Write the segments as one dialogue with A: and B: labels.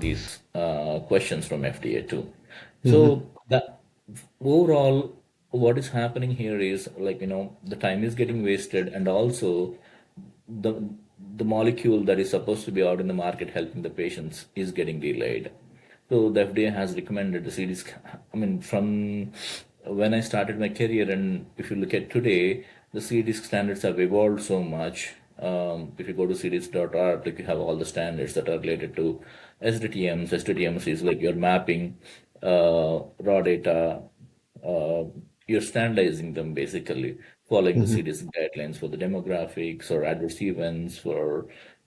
A: these questions from FDA too.
B: Hmm.
A: So the overall, what is happening here is like, the time is getting wasted, and also the the molecule that is supposed to be out in the market helping the patients is getting delayed. So the FDA has recommended the CDs. I mean, from when I started my career, and if you look at today, the CDs standards have evolved so much. If you go to cds.org, like you have all the standards that are related to SDTMs. SDTMs is like you're mapping raw data, uh, you're standardizing them basically, following the
B: Hmm.
A: CDC guidelines for the demographics or adverse events for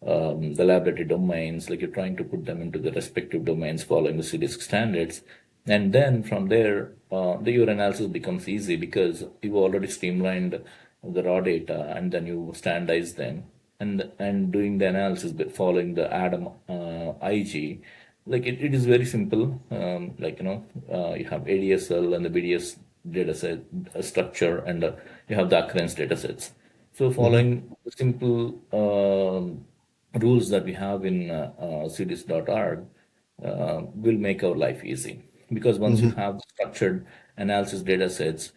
A: the laboratory domains. Like you're trying to put them into the respective domains following the CDC standards. And then from there, your analysis becomes easy because you've already streamlined the raw data and then you standardize them. And doing the analysis following the ADAM IG, like it is very simple. You have ADSL and the BDS data set structure, and you have the occurrence data sets. So
B: Hmm.
A: following the simple rules that we have in cds.org will make our life easy. Because once you
B: Hmm.
A: have structured analysis data sets,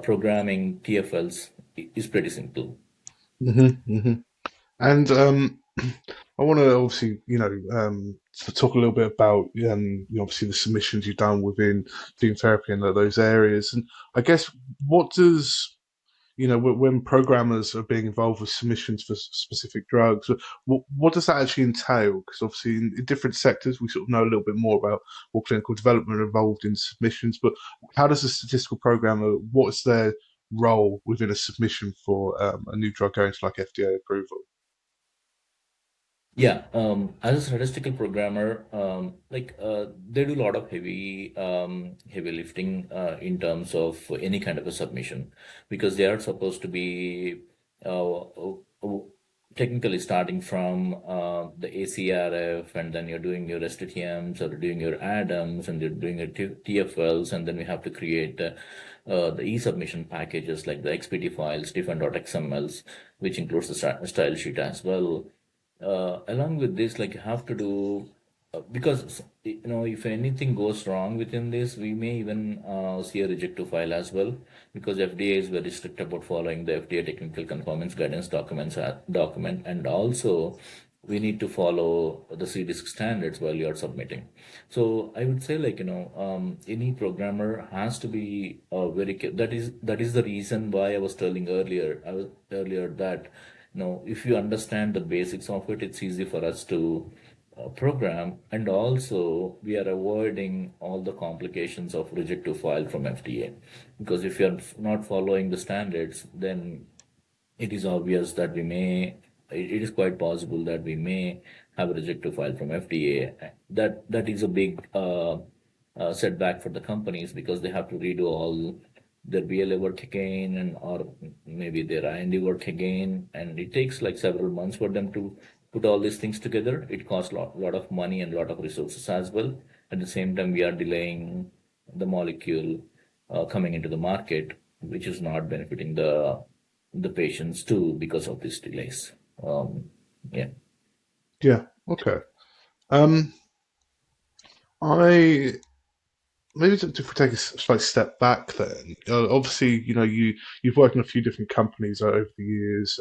A: programming TFLs is pretty simple.
B: Hmm. Hmm. And I want to obviously, talk a little bit about, obviously the submissions you've done within gene therapy and those areas. And I guess what does, when programmers are being involved with submissions for specific drugs, what does that actually entail? Because obviously in different sectors, we sort of know a little bit more about what clinical development are involved in submissions, but how does a statistical programmer, what's their role within a submission for a new drug going to like FDA approval?
A: Yeah, as a statistical programmer, they do a lot of heavy lifting in terms of any kind of a submission, because they are supposed to be technically starting from the ACRF, and then you're doing your STTMs or doing your ADAMs, and you're doing your TFLs, and then we have to create the e-submission packages like the XPT files, different.xmls, which includes the style sheet as well. Along with this, like you have to do, because if anything goes wrong within this, we may even see a rejected file as well, because FDA is very strict about following the FDA technical conformance guidance document, and also we need to follow the CDISC standards while you are submitting. So I would say, like, any programmer has to be that is the reason why I was telling earlier that, if you understand the basics of it, it's easy for us to program, and also we are avoiding all the complications of reject to file from FDA. Because if you're not following the standards, then it is obvious that it is quite possible that we may have a reject to file from FDA. That is a big setback for the companies, because they have to redo all their BLA work again, and or maybe their IND work again, and it takes like several months for them to put all these things together. It costs lot of money and lot of resources as well. At the same time, we are delaying the molecule coming into the market, which is not benefiting the patients too because of these delays. Yeah.
B: Yeah. Okay. Um, I maybe if we take a slight step back, then obviously, you've worked in a few different companies over the years.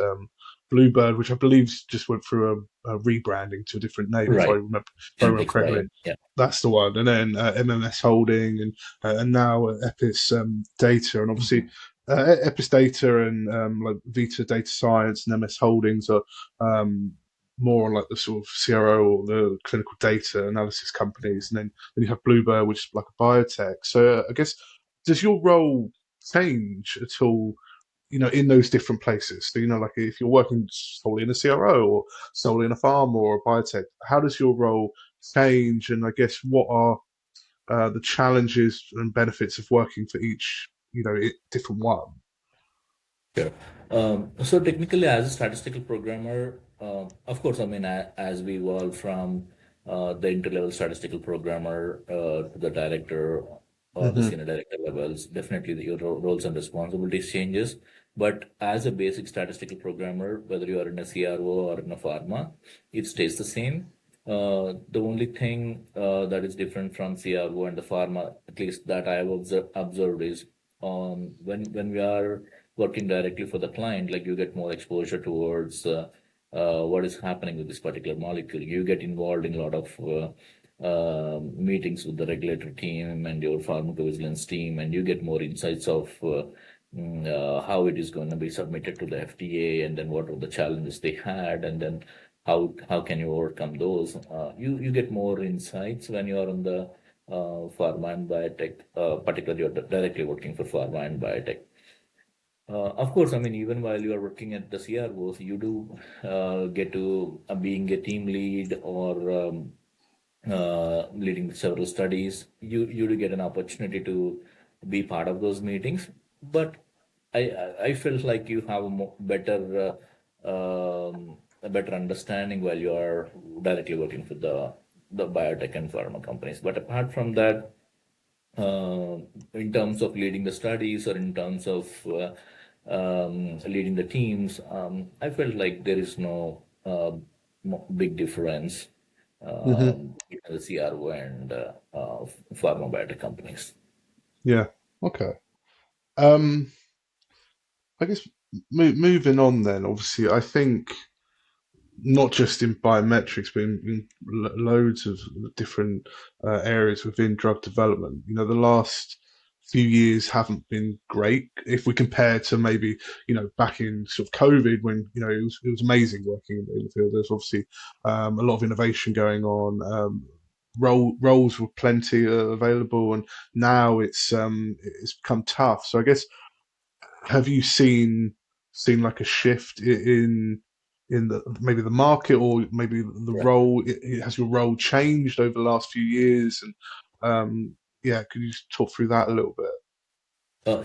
B: Bluebird, which I believe just went through a rebranding to a different name,
A: Right.
B: if I remember
A: Genetics
B: correctly.
A: bio. Yeah.
B: That's the one. And then MMS Holding, and now Epis Data, and obviously
A: Mhm.
B: Epis Data and like Vita Data Science and MS Holdings are more on like the sort of CRO or the clinical data analysis companies, and then you have Bluebird, which is like a biotech. So I guess, does your role change at all? In those different places. So, like if you're working solely in a CRO or solely in a farm or a biotech, how does your role change? And I guess what are the challenges and benefits of working for each, different one?
A: Sure. So technically, as a statistical programmer, of course, I mean, as we evolve from the entry-level statistical programmer to the director or the
B: Hmm.
A: senior director levels, definitely your roles and responsibilities changes. But as a basic statistical programmer, whether you are in a CRO or in a pharma, it stays the same. The only thing that is different from CRO and the pharma, at least that I have observed, is when we are working directly for the client, like you get more exposure towards what is happening with this particular molecule. You get involved in a lot of meetings with the regulatory team and your pharmacovigilance team, and you get more insights of how it is going to be submitted to the FDA, and then what are the challenges they had, and then how can you overcome those? You get more insights when you are on the pharma and biotech, particularly you're directly working for pharma and biotech. Of course, I mean, even while you are working at the CROs, you do get to being a team lead or leading several studies. You do get an opportunity to be part of those meetings, but I felt like you have a better understanding while you are directly working for the biotech and pharma companies. But apart from that, uh, in terms of leading the studies or in terms of leading the teams, I felt like there is no big difference
B: Hmm.
A: between the CRO and pharma biotech companies.
B: Yeah. Okay. Um, I guess moving on then, obviously, I think not just in biometrics, but in loads of different areas within drug development. You know, the last few years haven't been great if we compare to maybe, back in sort of COVID when, it was amazing working in the field. There's obviously a lot of innovation going on. Roles were plenty available, and now it's become tough. So I guess have you seen like a shift in the maybe the market or maybe the role? Has your role changed over the last few years? And yeah, could you just talk through that a little bit?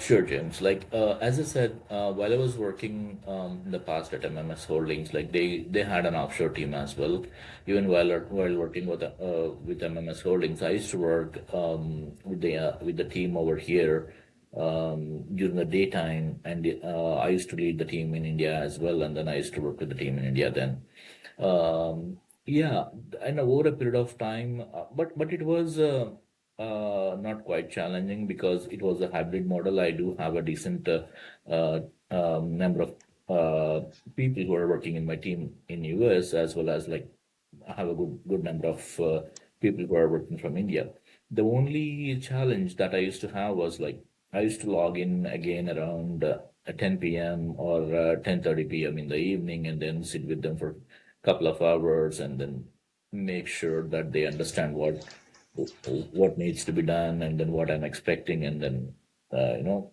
A: Sure, James. Like as I said, while I was working in the past at MMS Holdings, like they had an offshore team as well. Even while working with MMS Holdings, I used to work with the team over here during the daytime, and I used to lead the team in India as well, and then I used to work with the team in India then. Yeah, and over a period of time, but it was not quite challenging because it was a hybrid model. I do have a decent number of people who are working in my team in US, as well as like I have a good number of people who are working from India. The only challenge that I used to have was like I used to log in again around 10 p.m. or 10:30 p.m. in the evening, and then sit with them for a couple of hours, and then make sure that they understand what needs to be done, and then what I'm expecting, and then you know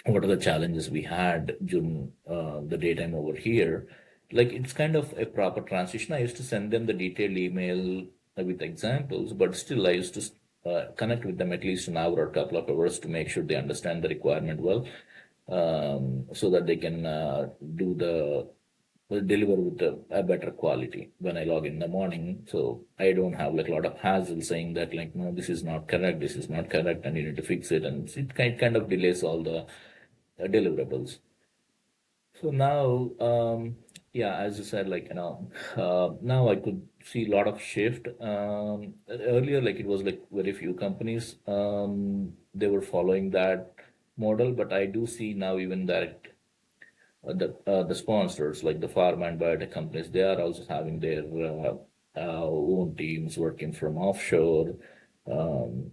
A: what are the challenges we had during the daytime over here. Like it's kind of a proper transition. I used to send them the detailed email with examples, but still I used to connect with them at least an hour or a couple of hours to make sure they understand the requirement well, so that they can do the will deliver with a better quality when I log in the morning. So I don't have like a lot of hassle saying that like, no, this is not correct, this is not correct, and you need to fix it. And kind of delays all the deliverables. So now, yeah, as you said, like, now I could see a lot of shift. Earlier, like it was like very few companies, they were following that model, but I do see now even that the sponsors like the pharma and biotech companies, they are also having their own teams working from offshore. Um,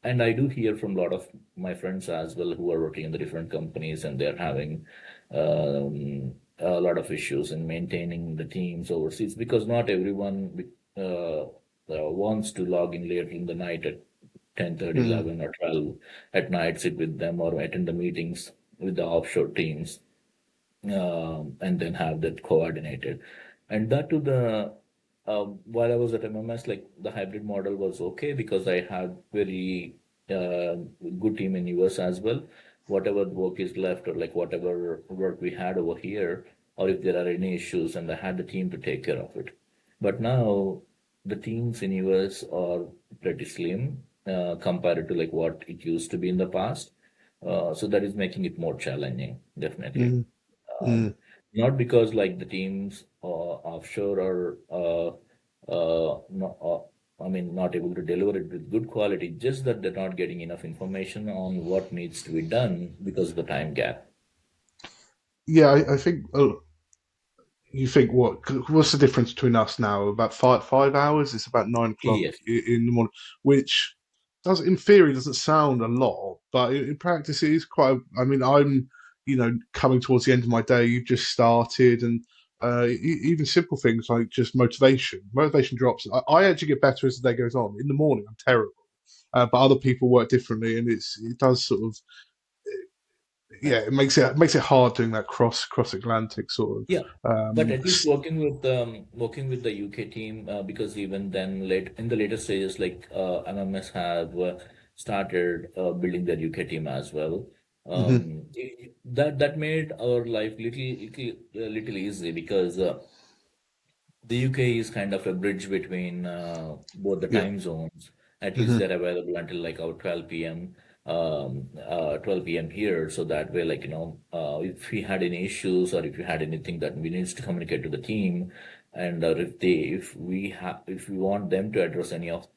A: and I do hear from a lot of my friends as well who are working in the different companies, and they're having a lot of issues in maintaining the teams overseas because not everyone wants to log in later in the night at 10:30,
B: Mm,
A: 11, or 12 at night, sit with them or attend the meetings with the offshore teams, and then have that coordinated. And that to the while I was at MMS, like the hybrid model was okay because I had very uh, good team in US as well. Whatever work is left or like whatever work we had over here, or if there are any issues, and I had the team to take care of it. But now the teams in US are pretty slim compared to like what it used to be in the past. So that is making it more challenging, definitely.
B: mm,
A: Um,
B: mm,
A: Not because like the teams offshore are not, I mean, not able to deliver it with good quality, just that they're not getting enough information on what needs to be done because of the time gap.
B: Yeah, I think you think what's the difference between us now? About 5 hours. It's about 9 o'clock
A: Yes.
B: in the morning, which does in theory doesn't sound a lot, but in practice it is quite. I mean, I'm coming towards the end of my day. You've just started, and even simple things like just motivation drops. I actually get better as the day goes on. In the morning, I'm terrible, but other people work differently, and it does sort of yeah, it makes it hard doing that cross Atlantic sort of
A: Yeah, but at least
B: s-
A: working with the UK team, because even then late in the later stages, like MMS have started building their UK team as well.
B: mhm.
A: That made our life little easy because the UK is kind of a bridge between both the
B: Yeah.
A: time zones. At least
B: Hmm.
A: they're available until like our 12 p.m. 12 p.m. here. So that way, like, if we had any issues or if we had anything that we needs to communicate to the team, and if we want them to address any of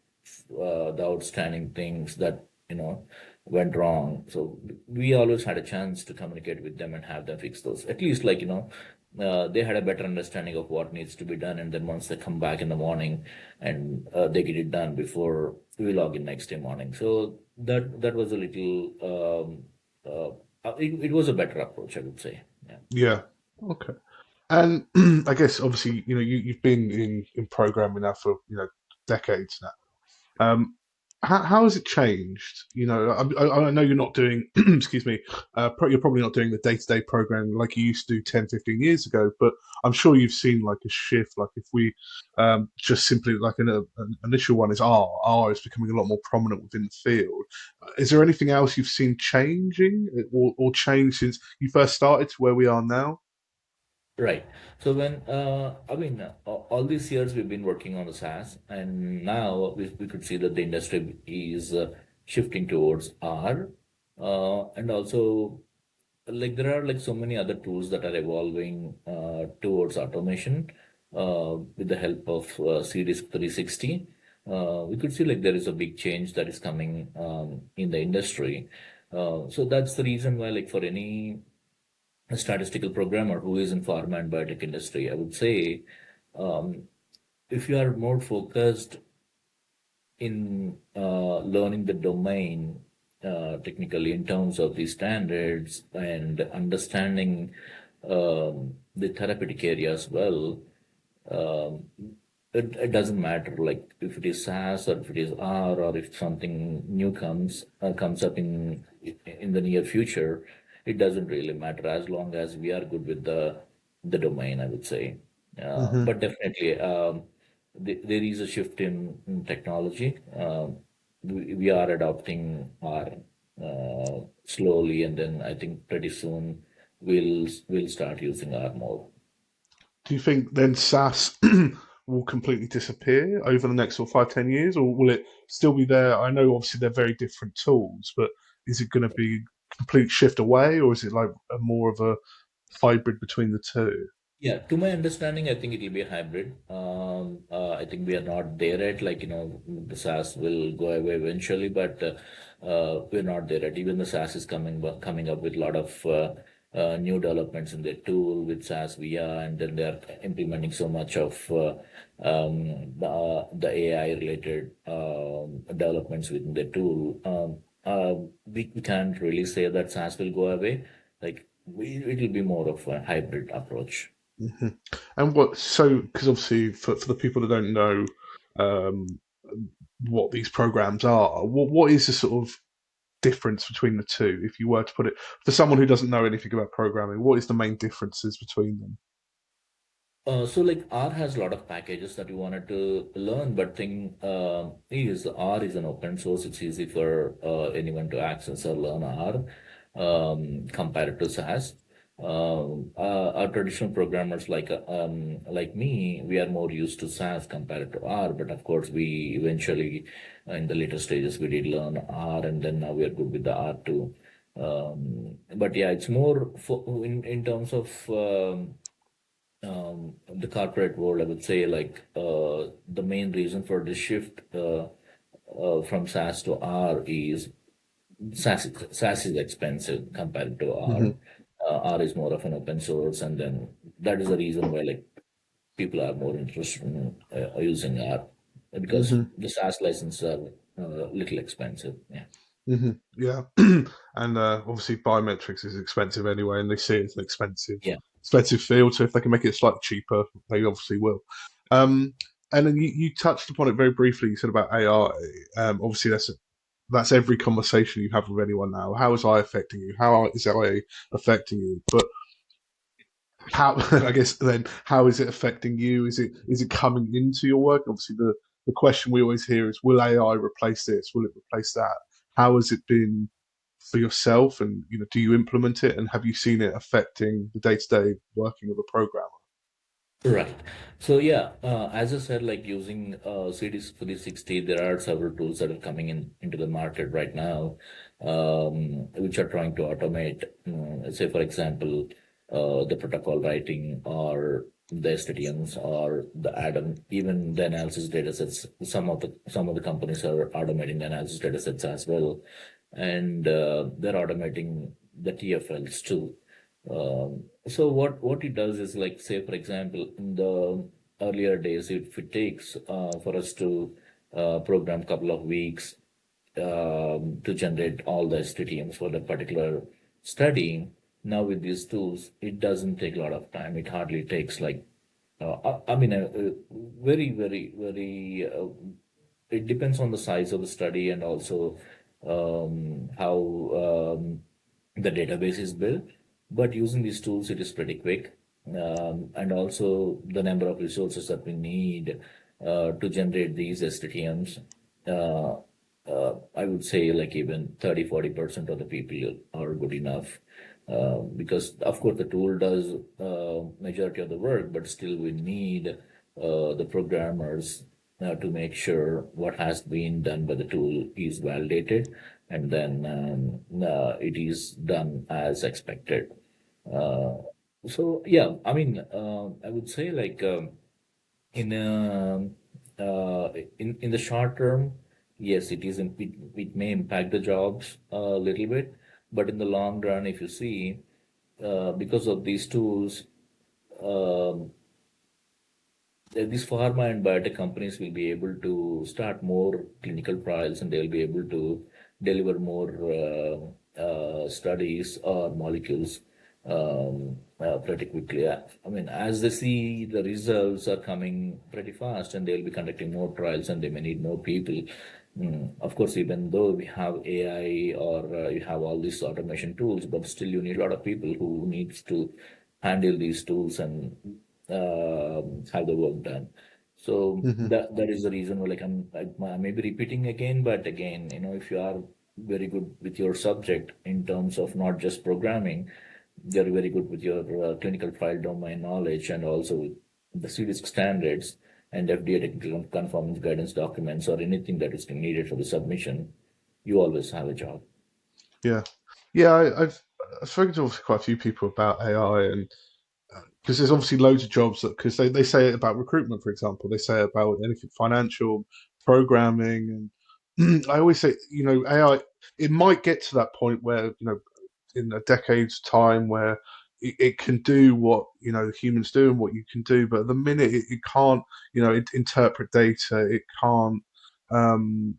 A: the outstanding things that went wrong. So we always had a chance to communicate with them and have them fix those. At least, like, they had a better understanding of what needs to be done, and then once they come back in the morning and they get it done before we log in next day morning. So that was a little it was a better approach, I would say. Yeah.
B: Yeah. Okay. And I guess obviously you've been in programming now for decades now. Um, how has it changed? I know you're not doing, excuse me, you're probably not doing the day-to-day programming like you used to do 10, 15 years ago, but I'm sure you've seen like a shift. Like if we just simply like an initial one is R is becoming a lot more prominent within the field. Is there anything else you've seen changing or change since you first started to where we are now?
A: Right. So I mean, all these years we've been working on the SaaS, and now we could see that the industry is shifting towards R, and also like there are like so many other tools that are evolving towards automation with the help of Series 360. We could see like there is a big change that is coming in the industry. So that's the reason why, like, for any a statistical programmer who is in pharma and biotech industry, I would say, um, if you are more focused in learning the domain technically in terms of the standards and understanding the therapeutic area as well, um, it doesn't matter like if it is SaaS or if it is R or if something new comes up in the near future. It doesn't really matter as long as we are good with the domain, I would say.
B: Hmm.
A: But definitely, there is a shift in technology. We are adopting R slowly, and then I think pretty soon we'll start using R more.
B: Do you think then SaaS will completely disappear over the next sort of 5, 10 years, or will it still be there? I know obviously they're very different tools, but is it going to be complete shift away, or is it like a more of a hybrid between the two?
A: Yeah, to my understanding, I think it will be a hybrid. I think we are not there yet. Like, the SaaS will go away eventually, but we're not there yet. Even the SaaS is coming up with a lot of new developments in their tool with SaaS VR, and then they're implementing so much of the AI related developments within their tool. We can't really say that SaaS will go away. Like, it will be more of a hybrid approach.
B: Hmm. And because obviously for the people that don't know um, what these programs are, what is the sort of difference between the two? If you were to put it for someone who doesn't know anything about programming, what is the main differences between them?
A: So like R has a lot of packages that you wanted to learn, but thing is R is an open source. It's easy for anyone to access or learn R compared to SAS. Our traditional programmers like me, we are more used to SAS compared to R. But of course, we eventually in the later stages we did learn R, and then now we are good with the R too. But yeah, it's more in terms of the corporate world, I would say like the main reason for the shift from SaaS to R is SaaS is expensive compared to R.
B: Hmm.
A: R is more of an open source, and then that is the reason why like people are more interested in using R because
B: Hmm.
A: the SaaS licenses are little expensive. Yeah.
B: Yeah, and obviously biometrics is expensive anyway, and they see it as an
A: Yeah.
B: expensive field. So if they can make it slightly cheaper, they obviously will. Um, and then you touched upon it very briefly. You said about AI. Obviously, that's every conversation you have with anyone now. How is AI affecting you? How is AI affecting you? But how I guess then how is it affecting you? Is it coming into your work? Obviously, the question we always hear is, will AI replace this? Will it replace that? How has it been for yourself? And do you implement it? And have you seen it affecting the day to day working of a programmer?
A: Right. So yeah, as I said, like using CDs for the 60, there are several tools that are coming into the market right now, which are trying to automate, say for example, the protocol writing or the STTMs or the Adam, even the analysis data sets. Some of the companies are automating the analysis data sets as well, and they're automating the TFLs too. So what it does is like say for example in the earlier days if it takes for us to program couple of weeks to generate all the STTMs for that particular study. Now with these tools, it doesn't take a lot of time. It hardly takes like I mean, very, very, very. It depends on the size of the study and also how the database is built. But using these tools, it is pretty quick. And also the number of resources that we need to generate these STTMs. Uh, I would say like even 30-40% of the people are good enough. Because of course the tool does majority of the work, but still we need the programmers to make sure what has been done by the tool is validated and then it is done as expected. Uh, so yeah, I mean, I would say like in uh, in the short term, yes, it may impact the jobs a little bit, but in the long run, if you see, because of these tools, um, these pharma and biotech companies will be able to start more clinical trials and they'll be able to deliver more studies or molecules pretty quickly. I mean, as they see the results are coming pretty fast and they'll be conducting more trials and they may need more people. Of course, even though we have AI or you have all these automation tools, but still you need a lot of people who needs to handle these tools and have the work done. So
B: Hmm.
A: that is the reason why like I may be repeating again, but again, if you are very good with your subject in terms of not just programming, you're very good with your clinical trial domain knowledge and also with the CDISC standards and FDA technical conformance guidance documents or anything that is needed for the submission, you always have a job.
B: Yeah, yeah. I've spoken to obviously quite a few people about AI, and because there's obviously loads of jobs that because they say it about recruitment, for example, they say about anything financial, programming, and I always say AI. It might get to that point where in a decade's time where it can do what humans do and what you can do, but at the minute it can't interpret data. It can't um,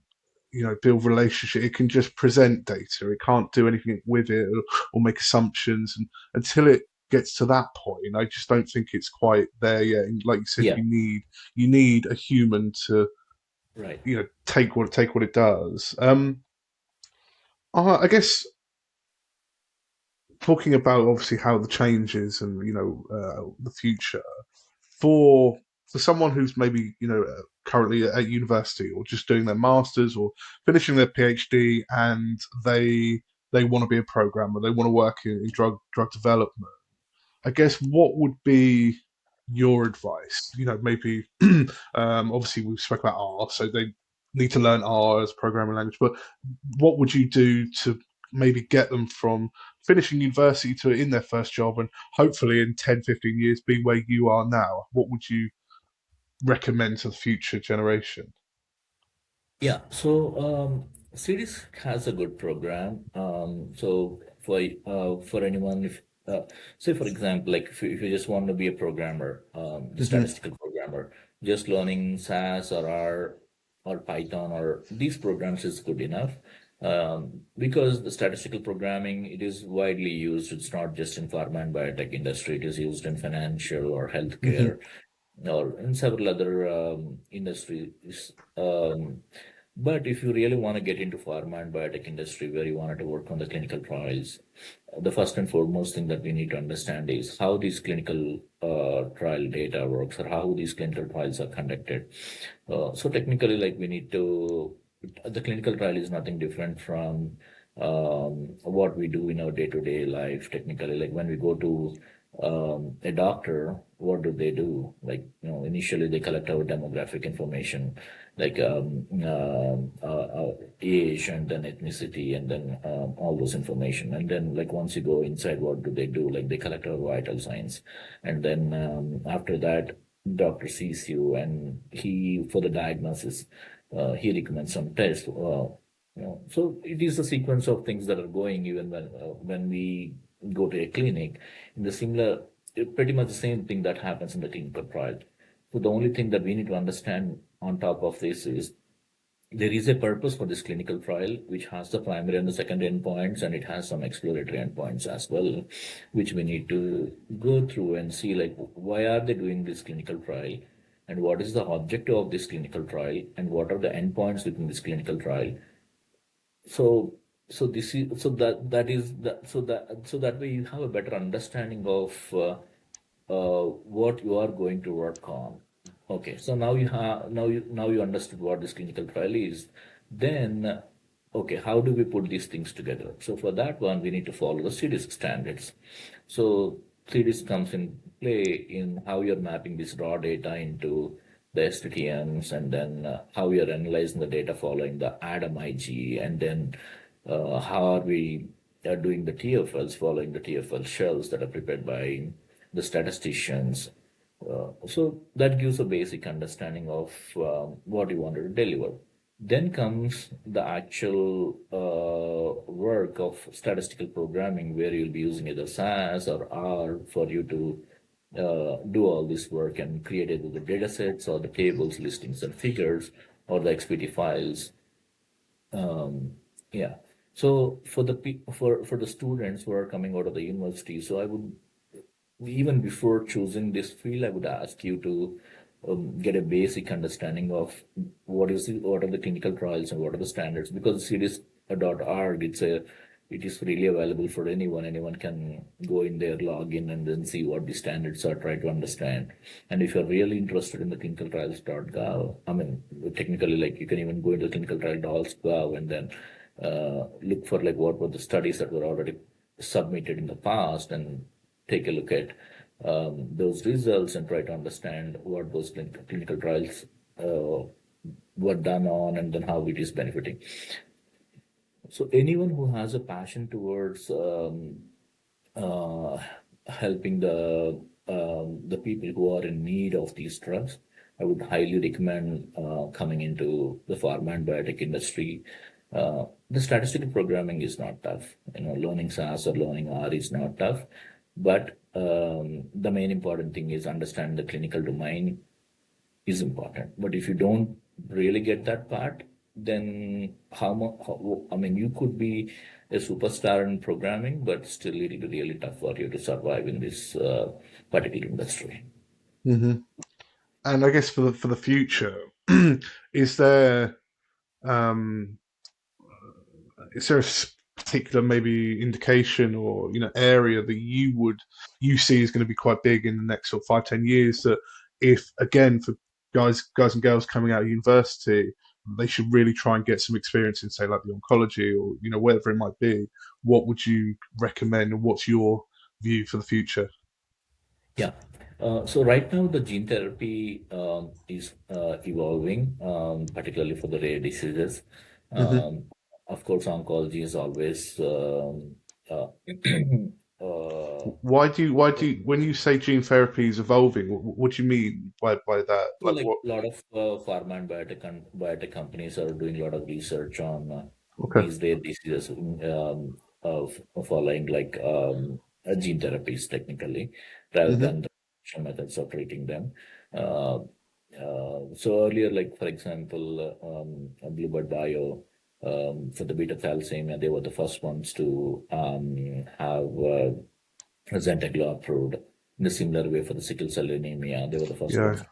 B: build relationship. It can just present data. It can't do anything with it or make assumptions. And until it gets to that point, I just don't think it's quite there yet. And like you said,
A: Yeah,
B: you need a human to
A: right.
B: take what it does. I guess talking about obviously how the changes and the future for someone who's maybe currently at university or just doing their masters or finishing their PhD and they want to be a programmer, they want to work in drug development. I guess what would be your advice? Maybe obviously we've spoke about R, so they need to learn R as a programming language. But what would you do to maybe get them from finishing university to in their first job, and hopefully in 10, 15 years be where you are now? What would you recommend to the future generation?
A: Yeah, so Cities has a good program. So for anyone, if say for example, like if you just want to be a programmer, the
B: Hmm.
A: statistical programmer, just learning SAS or R or Python or these programs is good enough. Because the statistical programming, it is widely used. It's not just in pharma and biotech industry. It is used in financial or
B: Hmm.
A: healthcare or in several other industries. But if you really want to get into pharma and biotech industry where you wanted to work on the clinical trials, the first and foremost thing that we need to understand is how these clinical trial data works or how these clinical trials are conducted. So technically, like we need to, the clinical trial is nothing different from what we do in our day-to-day life. Technically, like when we go to a doctor, what do they do? Like, initially they collect our demographic information, like age and then ethnicity and then all those information. And then like once you go inside, what do they do? Like they collect our vital signs. And then after that, doctor sees you and he, for the diagnosis, he recommends some tests. So it is a sequence of things that are going even when we go to a clinic in the similar, pretty much the same thing that happens in the clinical trial. So the only thing that we need to understand on top of this is there is a purpose for this clinical trial, which has the primary and the secondary endpoints, and it has some exploratory endpoints as well, which we need to go through and see like why are they doing this clinical trial, and what is the objective of this clinical trial, and what are the endpoints within this clinical trial. So, so this is so that that is that so that way you have a better understanding of what you are going to work on. Okay, so now you understood what this clinical trial is. Then, okay, how do we put these things together? So for that one, we need to follow the CDISC standards. So CDISC comes in play in how you're mapping this raw data into the STTMs, and then how you're analyzing the data following the Adam IG, and then how are we doing the TFLs following the TFL shells that are prepared by the statisticians. So that gives a basic understanding of what you wanted to deliver. Then comes the actual work of statistical programming, where you'll be using either SAS or R for you to do all this work and create either the data sets or the tables, listings, and figures, or the XPT files. Um, yeah. So for the students who are coming out of the university, so I would, even before choosing this field, I would ask you to get a basic understanding of what are the clinical trials and what are the standards. Because series.org, it is freely available for anyone. Anyone can go in there, log in, and then see what the standards are, try to understand. And if you're really interested in the clinicaltrials.gov, I mean, technically, like you can even go into clinicaltrial.gov and then look for like what were the studies that were already submitted in the past, and take a look at those results and try to understand what those clinical trials uh, were done on, and then how it is benefiting. So anyone who has a passion towards uh, helping the people who are in need of these drugs, I would highly recommend coming into the pharma and biotech industry. The statistical programming is not tough. Learning SAS or learning R is not tough, but the main important thing is understand the clinical domain is important. But if you don't really get that part, then I mean, you could be a superstar in programming, but still it'll be really tough for you to survive in this particular industry.
B: Hmm. And I guess for the future, is there um, is there a particular maybe indication or area that you see is going to be quite big in the next sort of 5-10 years, that if again for guys and girls coming out of university, they should really try and get some experience in, say, like the oncology or whatever it might be? What would you recommend, and what's your view for the future?
A: Yeah. So right now the gene therapy is evolving, particularly for the rare diseases.
B: Hmm.
A: Um, of course, oncology is always uh,
B: Why do you, when you say gene therapy is evolving, what do you mean by that?
A: so
B: Like
A: like
B: what?
A: a lot of pharma and biotech companies are doing a lot of research on
B: Okay.
A: these rare diseases of following like gene therapies technically, rather
B: Hmm.
A: than the traditional methods of treating them. Uh, so earlier, like for example, Bluebird Bio for the beta thalassemia, they were the first ones to have Zentaglo approved. In a similar way for the sickle cell anemia, they were the first
B: Yeah.
A: ones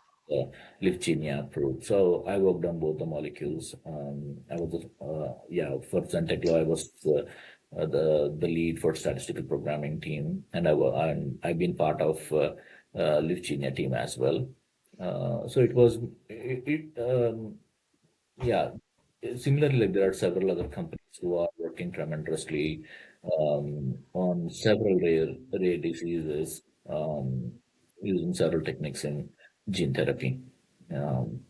A: Lyfgenia approved. So I worked on both the molecules. I was, for Zentaglo, I was the lead for statistical programming team, and I've been part of Lyfgenia team as well. So it was yeah. Similarly, like there are several other companies who are working tremendously on several rare diseases using several techniques in gene therapy. Um,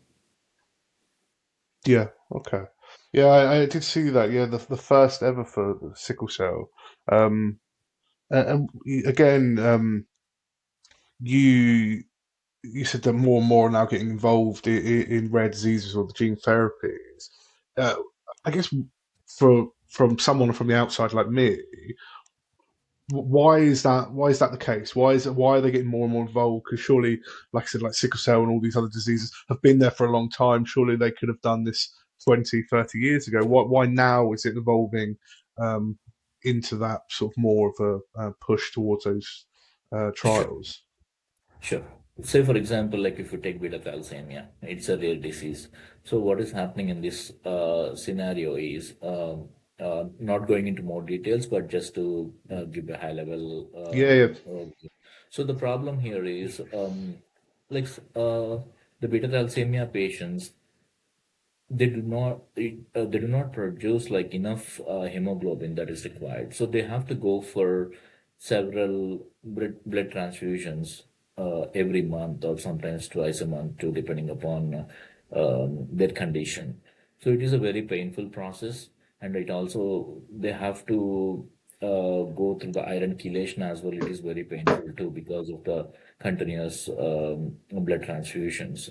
B: Yeah. Okay. Yeah, I did see that. Yeah, the first ever for the sickle cell. Um, again, you you said that more and more are now getting involved in rare diseases or the gene therapies. Uh, I guess from someone from the outside like me, why is that? Why is that the case? Why are they getting more and more involved? Because surely, like I said, like sickle cell and all these other diseases have been there for a long time. Surely they could have done this 20, 30 years ago. Why now is it evolving um, into that sort of more of a push towards those
A: sure.
B: trials?
A: Sure. Say, for example, like if you take beta thalassemia, it's a rare disease. So, what is happening in this scenario is not going into more details, but just to give a high level.
B: Yeah, yeah.
A: So, the problem here is like the beta thalassemia patients, they do not produce like enough hemoglobin that is required, so they have to go for several blood transfusions every month or sometimes twice a month too, depending upon their condition. So it is a very painful process, and it also they have to go through the iron chelation as well. It is very painful too because of the continuous blood transfusions.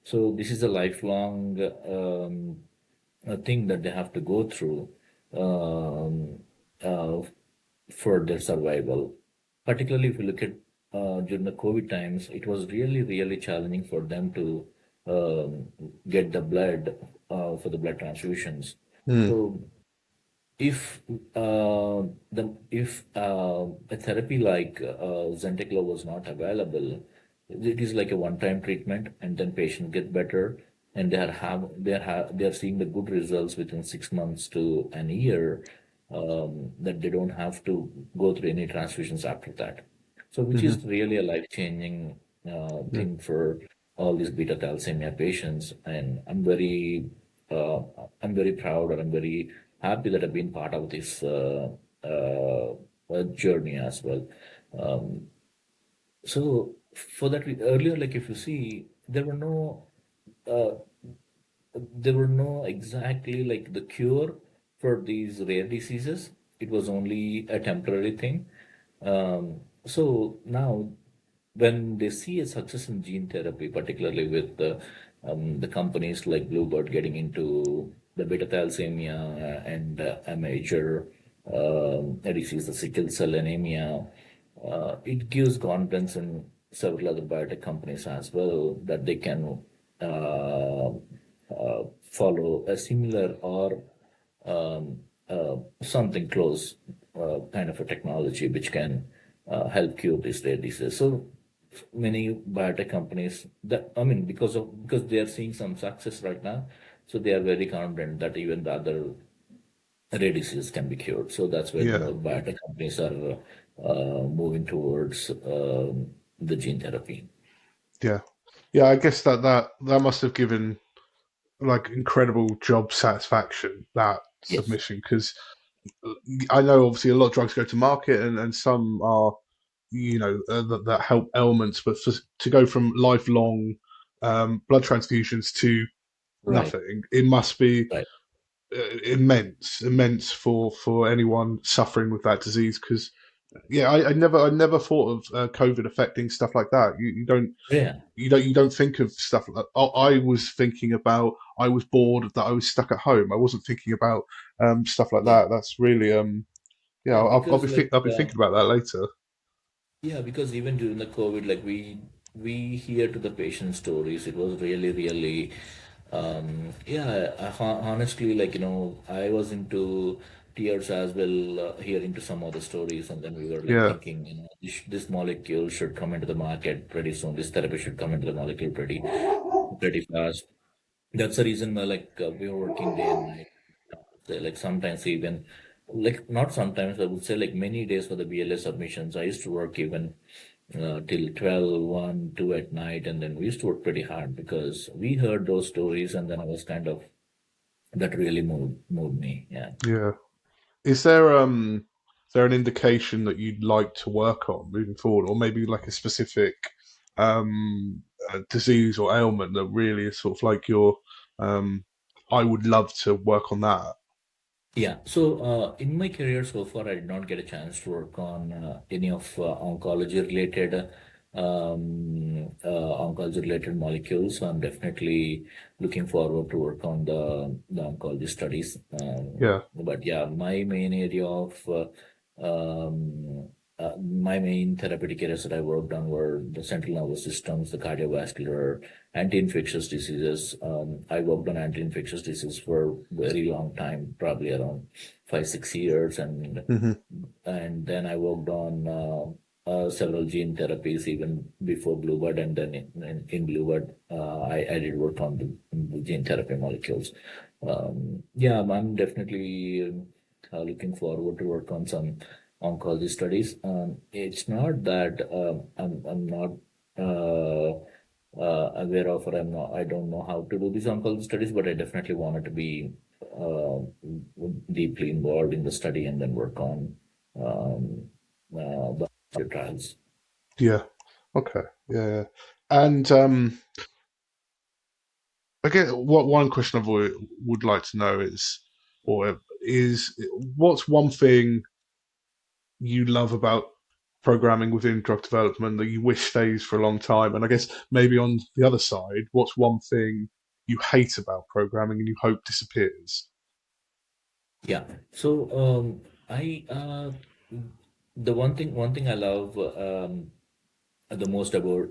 A: So this is a lifelong thing that they have to go through um, uh, for their survival. Particularly if you look at during the COVID times, it was really, really challenging for them to get the blood for the blood transfusions.
B: Mm,
A: So if a therapy like Zenteclo was not available, it is like a one-time treatment, and then patient get better, and they are seeing the good results within 6 months to an year, that they don't have to go through any transfusions after that. So, which
B: hmm.
A: is really a life-changing
B: Yeah,
A: thing for all these beta thalassemia patients, and uh, I'm very proud, or I'm very happy that I've been part of this journey as well. Um, so for that, earlier, like if you see, uh, there were no exactly like the cure for these rare diseases. It was only a temporary thing. So now, when they see a success in gene therapy, particularly with the companies like Bluebird getting into the beta thalassemia and a major disease, the sickle cell anemia, it gives confidence in several other biotech companies as well that they can uh, follow a similar or something close kind of a technology which can help cure these rare diseases. So many biotech companies that I mean because they are seeing some success right now, so they are very confident that even the other rare diseases can be cured. So that's where
B: yeah,
A: more biotech companies are moving towards the gene therapy.
B: yeah, yeah. I guess that must have given like incredible job satisfaction, that
A: Yes,
B: submission, because I know obviously a lot of drugs go to market and some are that help ailments, but to go from lifelong blood transfusions to
A: right,
B: nothing, it must be
A: right.
B: immense for anyone suffering with that disease. Because yeah, I never thought of COVID affecting stuff like that. You don't
A: Yeah,
B: you don't think of stuff like that. I was thinking about I was bored that I was stuck at home. I wasn't thinking about stuff like
A: yeah,
B: that. That's really yeah.
A: yeah.
B: I'll
A: Because
B: I'll be thinking about that later.
A: yeah, because even during the COVID, like we hear to the patient stories. It was really, really, yeah. Honestly, like I was into tears as well, hearing to some of the stories, and then we were like
B: Yeah,
A: thinking, this molecule should come into the market pretty soon. This therapy should come into the molecule pretty fast. That's the reason why we were working day and night. Like sometimes even like not sometimes I would say like many days for the BLA submissions. I used to work even till 12, 1, 2 at night, and then we used to work pretty hard because we heard those stories, and then I was kind of that really moved me. Yeah.
B: yeah. Is there an indication that you'd like to work on moving forward, or maybe like a specific disease or ailment that really is sort of like your um, I would love to work on that.
A: Yeah, so in my career so far, I did not get a chance to work on any of oncology related molecules. So I'm definitely looking forward to work on the oncology studies.
B: Yeah.
A: But yeah, my main therapeutic areas that I worked on were the central nervous systems, the cardiovascular, anti-infectious diseases. I worked on anti-infectious disease for a very long time, probably around 5, 6 years,
B: Hmm.
A: and then I worked on several gene therapies even before Bluebird, and then in Bluebird, I did work on the gene therapy molecules. Yeah, I'm definitely looking forward to work on some oncology studies. It's not that I'm not aware of, or I don't know how to do these oncology studies, but I definitely wanted to be uh, deeply involved in the study and then work on um, the trials.
B: Yeah. Okay. Yeah. Yeah. And I get what one question would like to know or is what's one thing you love about programming within drug development that you wish stays for a long time? And I guess maybe on the other side, what's one thing you hate about programming and you hope disappears?
A: Yeah. So I the one thing I love the most about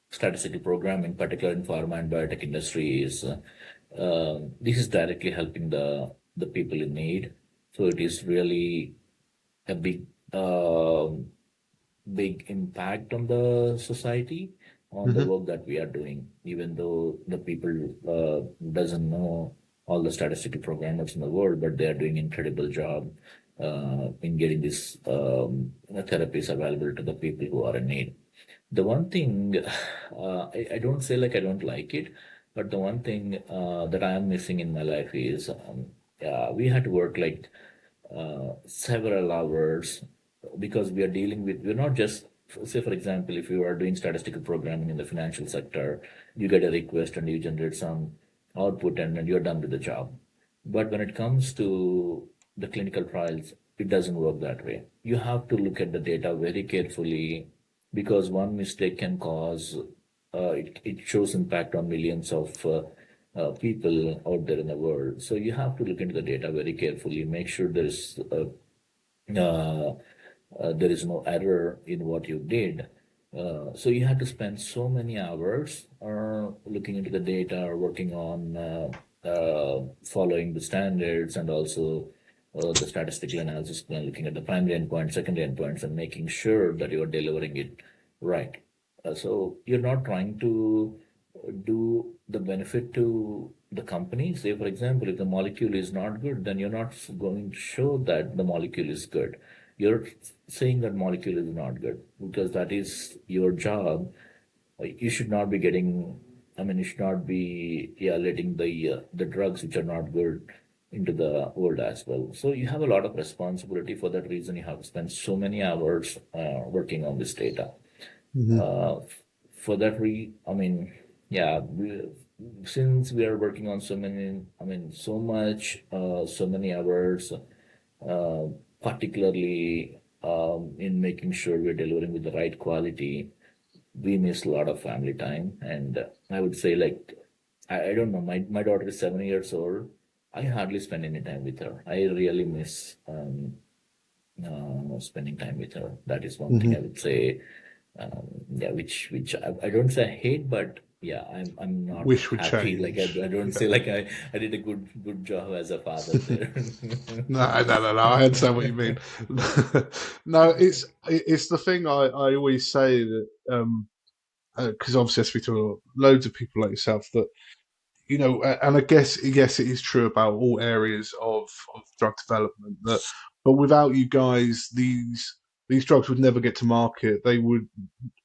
A: statistical programming, particularly in pharma and biotech industry, is this is directly helping the people in need. So it is really a big impact on the society, on the
B: Hmm.
A: work that we are doing, even though the people doesn't know all the statistical programmers in the world, but they are doing incredible job in getting these therapies available to the people who are in need. The one thing I don't say like I don't like it, but the one thing that I am missing in my life is we had to work like several hours because we are dealing with, we're not just, say, for example, if you are doing statistical programming in the financial sector, you get a request and you generate some output and then you're done with the job. But when it comes to the clinical trials, it doesn't work that way. You have to look at the data very carefully because one mistake can cause it shows impact on millions of people out there in the world. So you have to look into the data very carefully, make sure uh, there is no error in what you did. So you have to spend so many hours looking into the data, or working on following the standards, and also the statistical analysis plan, looking at the primary endpoints, secondary endpoints, and making sure that you are delivering it right. So you're not trying to do the benefit to the company. Say, for example, if the molecule is not good, then you're not going to show that the molecule is good. You're saying that molecule is not good because that is your job. You should not be getting, I mean, you should not be, yeah, letting the drugs which are not good into the world as well. So you have a lot of responsibility. For that reason, you have to spend so many hours working on this data.
B: Hmm.
A: Uh, for that I mean, yeah, since we are working on so many, I mean, so much, so many hours, uh, particularly in making sure we're delivering with the right quality, we miss a lot of family time. And I would say, like, I don't know, my daughter is 7 years old. I hardly spend any time with her. I really miss spending time with her. That is one thing I
B: Hmm.
A: would say. Yeah, which I don't say I hate, but yeah, I'm not
B: Wish would
A: happy. Like
B: change.
A: I don't
B: Yeah.
A: say like I did a good job as a father there.
B: No, no, no, no. I understand what you mean. No, it's the thing I always say that because obviously I speak to loads of people like yourself that and I guess yes, it is true about all areas of drug development that, but without you guys, these drugs would never get to market. They would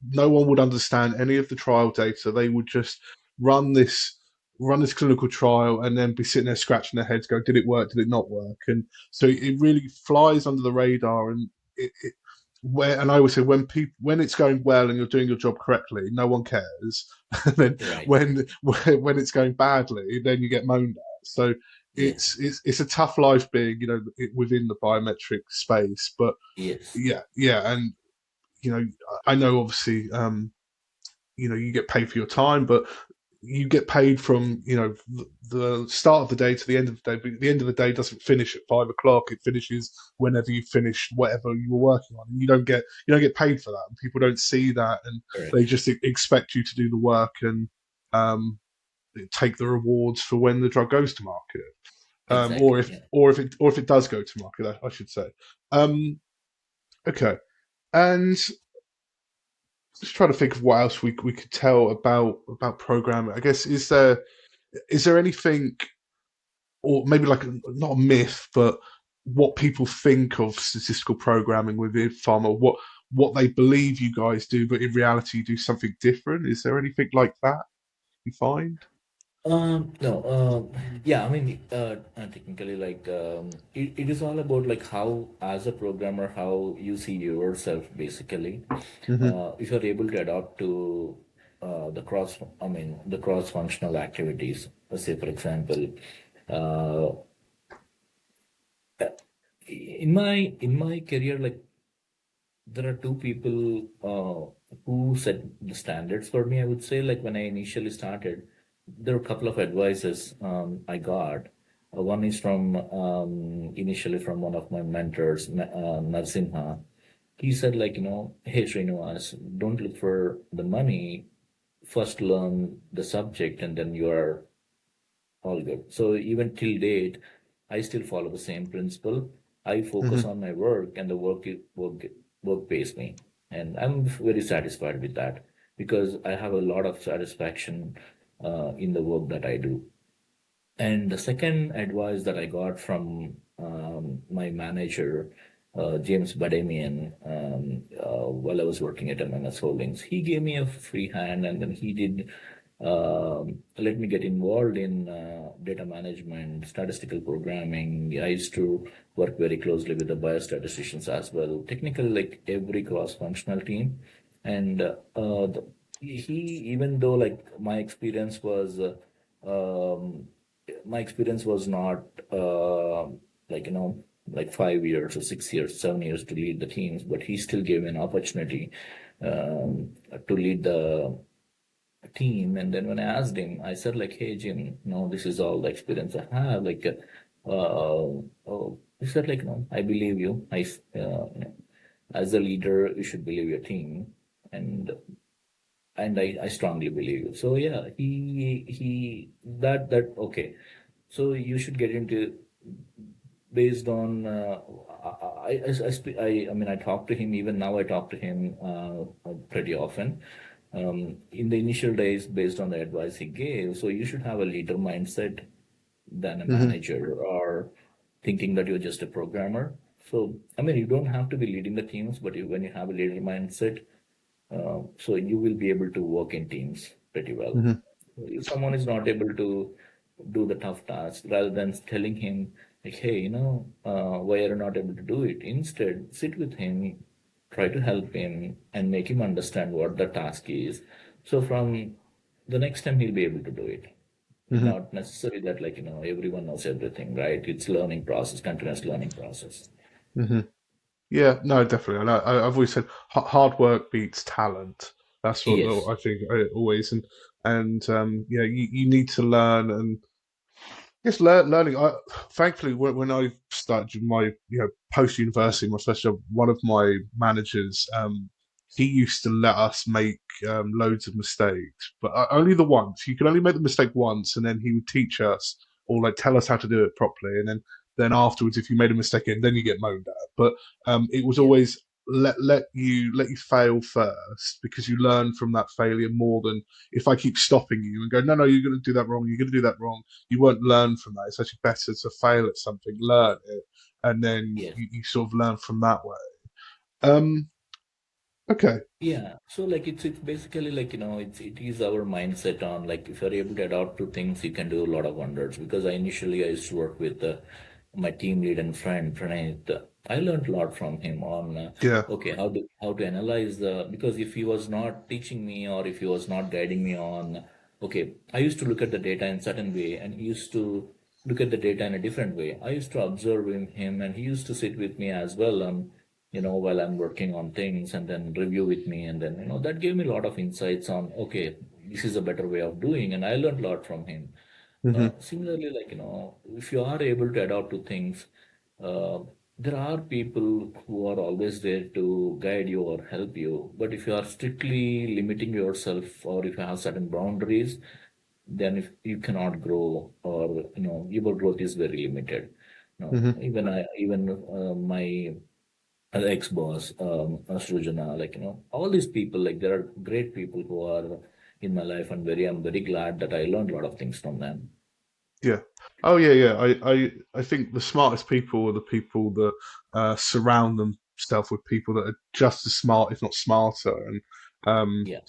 B: no one would understand any of the trial data. They would just run this run this clinical trial and then be sitting there scratching their heads, go, did it work? Did it not work? And so it really flies under the radar. And and I always say when it's going well and you're doing your job correctly, no one cares. And then
A: Right.
B: when it's going badly, then you get moaned at. So
A: Yes.
B: it's a tough life being within the biometric space. But
A: Yes.
B: yeah, and I know obviously you get paid for your time, but you get paid from the start of the day to the end of the day. But the end of the day doesn't finish at 5 o'clock. It finishes whenever you finish whatever you were working on. And you don't get paid for that, and people don't see that, and they
A: Correct.
B: just expect you to do the work and um, take the rewards for when the drug goes to market, or
A: Exactly.
B: if
A: Yeah.
B: if it does go to market, I should say. Um, okay, and just trying to think of what else we could tell about programming. I guess is there anything, or maybe like not a myth, but what people think of statistical programming within pharma, what they believe you guys do, but in reality you do something different? Is there anything like that you find?
A: No, yeah, I mean, technically, like, it is all about like how, as a programmer, how you see yourself, basically.
B: Hmm.
A: If you're able to adapt to the cross-functional activities. Let's say, for example, uh, in my career, like, there are two people who set the standards for me. I would say, like, when I initially started, there were a couple of advices I got. One is from initially from one of my mentors, Narsimha. He said, like, hey Srinivas, don't look for the money. First learn the subject, and then you are all good. So even till date, I still follow the same principle. I focus
B: Hmm.
A: on my work, and the work pays me, and I'm very satisfied with that because I have a lot of satisfaction in the work that I do. And the second advice that I got from my manager, James Bademian, while I was working at MMS Holdings, he gave me a free hand, and then he did let me get involved in data management, statistical programming. I used to work very closely with the biostatisticians as well, technically, like every cross-functional team. And he, even though like my experience was not like, like 5 years or 6 years, 7 years to lead the teams, but he still gave me an opportunity to lead the team. And then when I asked him, I said, like, hey Jim, no, this is all the experience I have. Like, he said, like, no, I believe you. As a leader, you should believe your team, and I strongly believe you. So yeah, he that okay. So you should get into based on I mean, I talk to him. Even now I talk to him pretty often. In the initial days, based on the advice he gave, so you should have a leader mindset than a
B: Hmm.
A: manager, or thinking that you're just a programmer. So I mean, you don't have to be leading the teams, but when you have a leader mindset, so you will be able to work in teams pretty well.
B: Hmm.
A: If someone is not able to do the tough task, rather than telling him, like, hey, why are you not able to do it? Instead, sit with him, try to help him, and make him understand what the task is. So from the next time, he'll be able to do it.
B: Hmm.
A: not necessary that everyone knows everything, right? It's learning process, continuous learning process.
B: Hmm. Yeah, no, definitely. And I've always said hard work beats talent. That's what
A: Yes.
B: I think always. And yeah, you need to learn. And yes, learning. Thankfully, when I started my post university, my first job, one of my managers, he used to let us make loads of mistakes, but only the once. You could only make the mistake once, and then he would teach us or like tell us how to do it properly. And then afterwards, if you made a mistake, and then you get moaned at. But it was
A: Yeah.
B: always let you fail first because you learn from that failure more than if I keep stopping you and go, no, you're going to do that wrong. You're going to do that wrong. You won't learn from that. It's actually better to fail at something, learn it, and then
A: Yes.
B: you sort of learn from that way. Um, okay,
A: Yeah, so it's basically it is our mindset on if you're able to adapt to things, you can do a lot of wonders. Because I used to work with my team lead and friend Pranay. I learned a lot from him on
B: yeah,
A: okay, how to analyze the, because if he was not teaching me or if he was not guiding me on, okay, I used to look at the data in certain way and he used to look at the data in a different way. I used to observe him and he used to sit with me as well while I'm working on things and then review with me. And then, that gave me a lot of insights on, okay, this is a better way of doing. And I learned a lot from him.
B: hmm
A: Similarly, if you are able to adapt to things, uh, there are people who are always there to guide you or help you. But if you are strictly limiting yourself or if you have certain boundaries, then if you cannot grow or, your growth is very limited.
B: hmm
A: Even my ex-boss, Srujana, all these people, there are great people who are in my life, and I'm very glad that I learned a lot of things from them.
B: yeah. Oh yeah, yeah. I think the smartest people are the people that surround themselves with people that are just as smart, if not smarter. Um,
A: Yeah,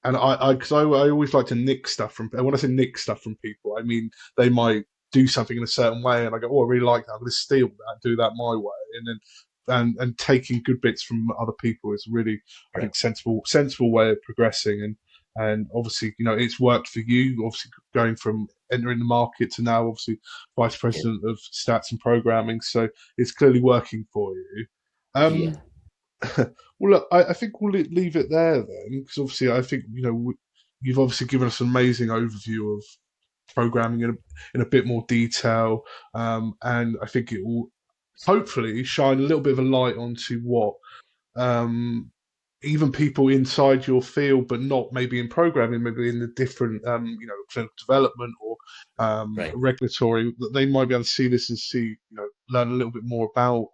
B: And I always like to nick stuff from, and when I say nick stuff from people, I mean they might do something in a certain way, and I go, oh, I really like that. I'm going to steal that, do that my way, and then and taking good bits from other people is really, I think,
A: right.
B: sensible way of progressing. And obviously, it's worked for you. Obviously, going from entering the market to now, obviously, vice
A: Yeah,
B: president of stats and programming, so it's clearly working for you.
A: yeah,
B: Um, well, look, I think we'll leave it there then, because obviously, I think you've obviously given us an amazing overview of programming in a bit more detail, and I think it will hopefully shine a little bit of a light onto what um, even people inside your field, but not maybe in programming, maybe in the different clinical development or
A: right.
B: regulatory, that they might be able to see this and learn a little bit more about.